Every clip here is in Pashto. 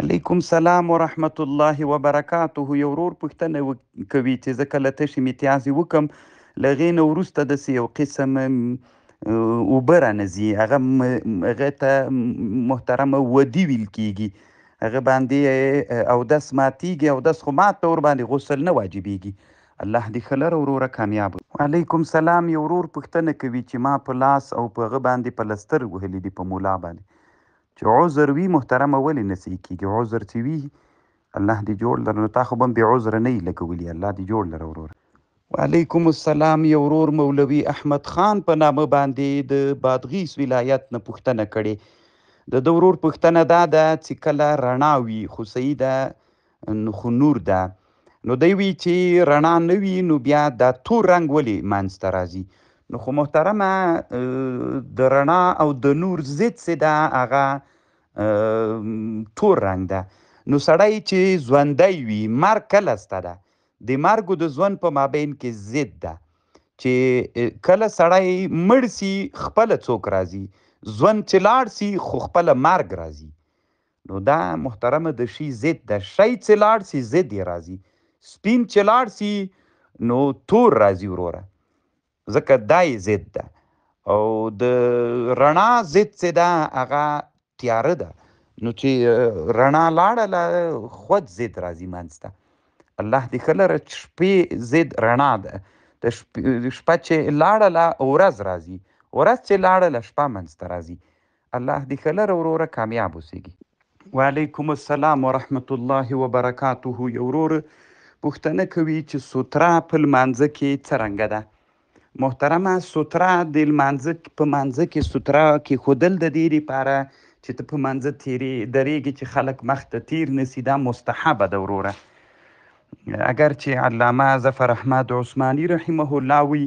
علیکم سلام ورحمت الله وبرکاته. یو ورور پوښتنه کوي چې زه کله تشې متیازې وکم، له هغې نه وروسته داسې یو قسم اوبه رانه ځي. هغه ته محترمه ودي ویل کېږي. هغه باندې اودس ماتېږي. اودس خو مات ته ورباندې غسل نه واجبېږي. الله دې ښه لره وروره کامیاب. وعلیکم سلام. یو ورور پوښتنه کوي چې ما په لاس او په هغه باندې پلستر وهلی دي، په مولا باندې، چې عذر وي محترمه ولې نه صحیح کېږي؟ عذر چې وي الله دې جوړ لره. نو تا خو به هم بې عذره نه یي لګولي. الله دې جوړ لره وروره. وعلیکم السلام. یو ورور مولوي احمد خان په نامه باندې د بادغیس ولایت نه پوښتنه کړې. د ورور پوښتنه دا ده چې کله رڼا وي خو صحیح ده خو نور ده، نو دی وی چې رڼا نه وي نو بیا دا تور رنګ ولې منځته راځي؟ نو خو محترمه د رڼا او د نور ضد څه ده؟ هغه تور رنګ ده. نو سړی چې ژوندی وي، مرګ کله سته ده؟ د مرګ او د ژوند په مابین کې ضد ده، چې کله سړی مړ سي خپله څوک راځي، ژوند چې لاړ سي خو خپله مرګ راځي. نو دا محترمه د شي ضد ده. شی چې لاړ سي ضد یې راځي، سپین چې لاړ سي نو تور راځي وروره، ځکه دا یې ضد ده. او د رڼا ضد څه ده؟ هغه تیاره ده. نو چې رڼا لاړله خود ضد راځي منځته. الله دې ښه لره. شپې ضد رڼا ده. د شپه چې لاړله ورځ راځي، ورځ چې لاړله شپه منځته راځي. الله دې ښه لره وروره کامیاب اوسېږي. وعلیکم السلام ورحمت الله وبرکاته. یو ورور پوښتنه کوي چې سوتره په لمانځه کې څه رنګه ده؟ محترمه سوتره د لمانځه په مانځه کې سوتره کېښودل د دې لپاره چې ته په مانځه درېږې چې خلک مخ ته تیر نه سي. دا مستحبه ده وروره. اگر چې علامه ظفر احمد عثماني رحمه الله وی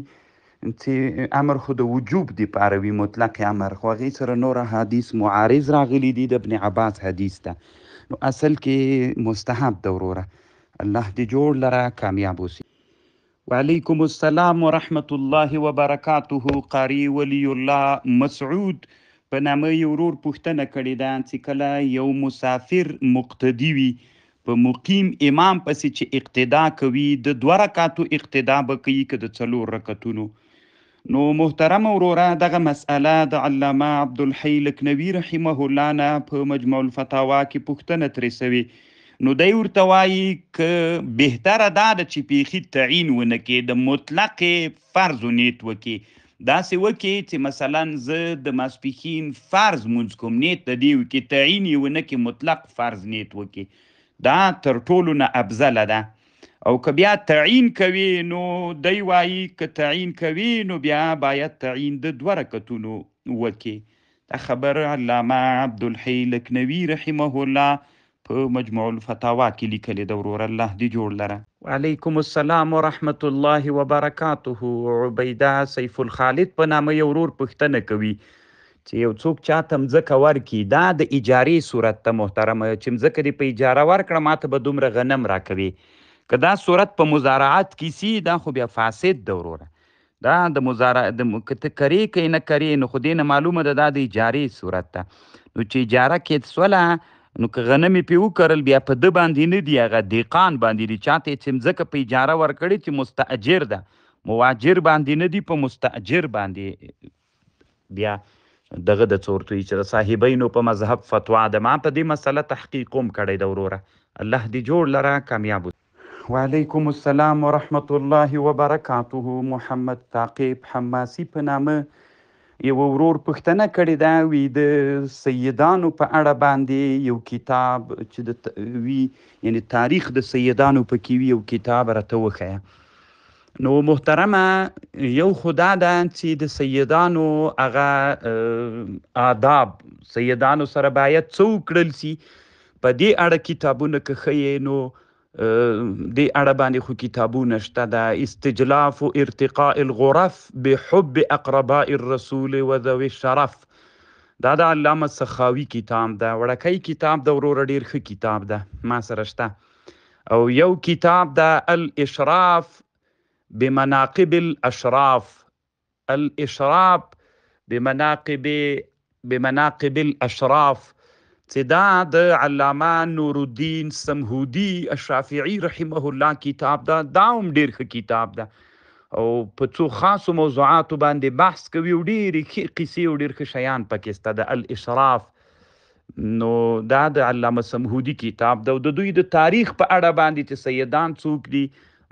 چې امر خو د وجوب دپاره وي، مطلق امر، خو هغې سره نور حدیث معارض راغلي دي د ابن عباس حدیث ته. نو اصل کې مستحب ده وروره. الله دې جوړ لره کامیاب اوسي. وعلیکم السلام ورحمت الله وبرکاته. قاری ولی الله مسعود په نامه یو ورور پوښتنه کړې ده چې کله یو مسافر مقتدي وي، په مقیم امام پسې چې اقتدا کوي، د 2 رکعتو اقتدا به کوي که د 4 رکعتونو؟ نو محترم وروره دغه مسئله د علامه عبدالحی لکنوي رحمه الله نه په مجموع الفتاوا کې پوښتنه ترې سوې. نو دی ورته وایي که بهتره دا ده چې بیخي تعین ونه کړي، د مطلق فرض نیت وکړي. داسې وکړي چې مثلا زه د ماسپښین فرض مونځ کوم، نیت د دې وکړي، تعین یې ونه کړي، مطلق فرض نیت وکړي. دا تر ټولو نه افضله ده. او که بیا تعین کوي نو دی وایي که تعین کوي نو بیا باید تعین د 2 رکعتونو وکړي. دا خبر علامه عبدالحی لکنوي رحمه الله په مجموع الفتاوا کې لیکلې ده وروره. الله دې جوړ لره. وعلیکم السلام ورحمت الله وبرکاته. عبیده سیف الخالد په نامه یو ورور پوښتنه کوي چې یو څوک چاته مځکه ورکړي، دا د اجارې صورت ته محترمه، چې مځکه دې په اجاره ورکړه ماته به دومره غنم راکوي، که دا صورت په مزارعات کې سي دا خو بیا فاسد ده وروره. دا د مزارعات که ته کرې که نه کرې نو خو دې نه معلومه ده دا د اجارې صورت ده. نو چې اجاره کې سوله نو که غنم یې پرې وکرل بیا په ده باندې نه دي، هغه دهقان باندې دي. چاته یې چې مځکه په اجاره ورکړې چې مستاجر ده، مواجر باندې نه دي، په مستاجر باندې بیا دغه د څه ورته وایي چې د صاحبینو په مذهب فتوا ده. ما په دې مسله تحقیق هم کړی ده وروره. الله دې جوړ لره کامیاب. وعلیکم السلام ورحمت الله وبرکاته. محمد ثاقب حماسی په نامه یو ورور پوښتنه کړې ده، وی د سیدانو په اړه باندې یو کتاب چې د وی یعنی تاریخ د سیدانو پکې وي، یو کتاب راته وښیه. نو محترمه یو خدا ده چې د سیدانو هغه آداب سیدانو سره باید څه وکړل سي، په دې اړه کتابونه که ښیې نو دې اړه باندې خو کتابونه شته ده. استجلاف و ارتقاء الغرف بحب اقرباء الرسول و ذوي الشرف، دا د علامه سخاوي کتاب ده. وړکی کتاب ده وروره، ډېر ښه کتاب ده، ما سره شته. او یو کتاب ده الاشراف بمناقب الاشراف، الاشراف بمناقب الاشراف، چې دا د علامه نور الدین سمهودي الشافعي رحمه الله کتاب دا هم ډیر ښه کتاب ده او په څو خاصو موضوعاتو باندې بحث کوي او ډېرې ښې قصې او ډېر ښه شیان پکې شته د الاشراف. نو دا د علامه سمهودي کتاب ده او د دوی د تاریخ په اړه باندې چې سیدان څوک دي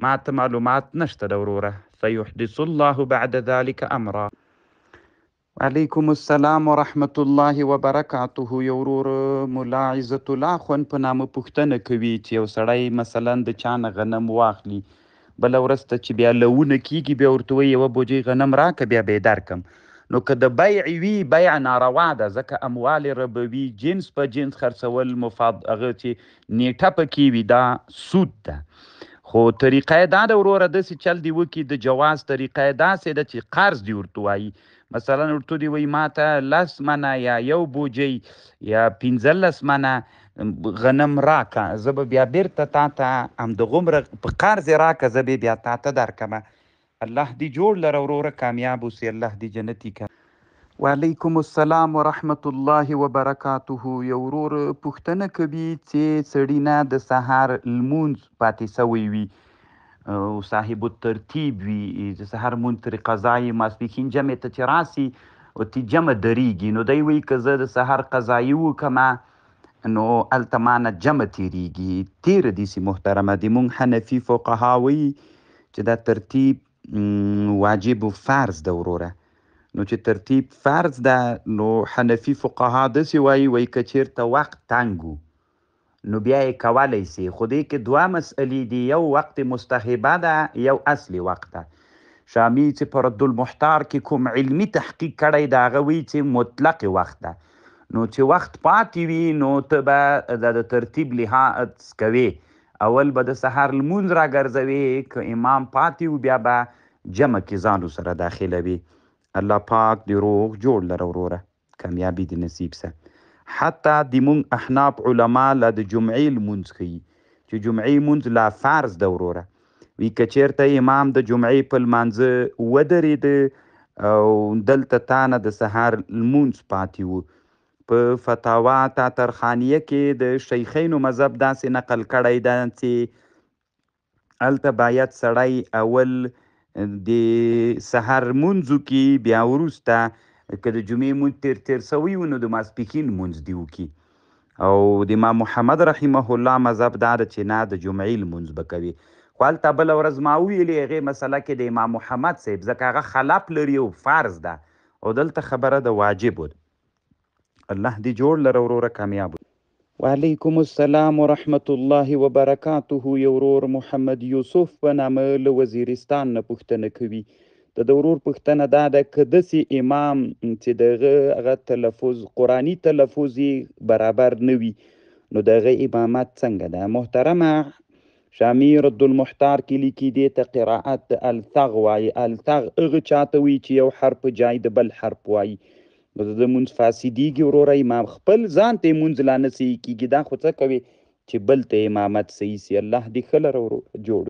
ما ته معلومات نشته ده وروره. سيحدث الله بعد ذلك امرا. وعلیکم السلام ورحمت الله وبرکاته. یو ورور ملا عزت الله خون په نامه پوښتنه کوي چې یو سړی مثلا د چا نه غنم واخلي بله ورځ ته چې بیا لونه کېږي بیا ورته وایي یوه بوجۍ غنم راکړه بیا به یې درکم. نو که د بیع وي بیع ناروا ده ځکه اموال ربوي جنس په جنس خرڅول هغه چې نیټه پکې وي دا سود ده. خو طریقه یې دا ده وروره داسې چل دې وکړي د جواز طریقه یې داسې ده چې قرض دې ورته وایي مثلا ورته دې وایي ما ته 10 منه یا یو بوجۍ یا 15 منه غنم راکه زه به بیا بیرته تا ته همدغومره په قرض یې راکه زه به بیا تا ته درکمه. الله دې جوړ لره وروره کامیاب اوسې الله دې جنتي کړه. وعلیکم السلام ورحمت الله وبرکاته. یو ورور پوښتنه کوي چې سړي نه د سهار لمونځ پاتې سوی وي او صاحب الترتیب وي د سهار لمونځ ترې قضا یې ماسپښین جمع ته چې راسي او تی جمع درېږي نو دی وایي که زه د سهار قضایي وکړمه نو هلته مانه جمع تېرېږي. تېره دي سي محترمه د مونږ حنفي فقها وایي چې دا ترتیب واجب و فرض ده وروره. نو چې ترتیب فرض ده نو حنفي فقها داسې وایي که چېرته وخت تنګ و نو بیا یې کولی سي خو دې کې دوه مسئلې دي یو وقت مستحبه ده یو اصلي وقت ده. شامی چې په رد المحتار کې کوم علمي تحقیق کړی د هغه وایي چې مطلق وخت ده نو چې وخت پاتې وي نو ته به د ترتیب لحاظ کوې اول به د سهار لمونځ راګرځوې که امام پاتې و بیا به جمع کې ځان سره داخلوي. الله پاک دې روغ جوړ لره وروره کامیابي دې نصیب سه. حتی د مونږ احناف علما لا د جمعې لمونځ ښیي چې جمعې لمونځ لا فرض ده وروره. وي که چېرته امام د جمعې په لمانځه ودرېده او دلته تا نه د سهار لمونځ پاتې و په فتاوا تاترخانیه کې د شیخینو مذهب داسې نقل کړی ده چې هلته باید سړی اول د سحر لمونځ وکړي بیا وروسته که د جمعې لمونځ تېر سوی و نو د ماسپښین لمونځ دې وکړي او د امام محمد رحمه الله مذهب دا ده چې نه د جمعې لمونځ به کوي. خو هلته بله ورځ ما ویلې هغې مسله کې د امام محمد صاحب ځکه هغه خلاف لري او فرض ده او دلته خبره د واجبو ده. الله دې جوړ لره وروره کامیاب. وعلیکم السلام ورحمت الله وبرکاته. یو ورور محمد یوسف په نامه له وزیرستان نه پوښتنه کوي. د ورور پوښتنه دا ده که داسې امام چې دغه هغه تلفظ قرآني تلفظ یې برابر نه وي نو د هغه امامت څنګه ده؟ محترمه شامی رد المحتار کې لیکي دې ته قراءت الثغ وایي. الثغ هغه چاته وي چې یو حرف جای د بل حرف وایي نو د مونځ فاسدېږي وروره. امام خپل ځان ته یې مونځ لا نه صحیح کېږي دا خو څه کوي چې بل ته امامت صحیح سي. الله دې ښه لره جوړ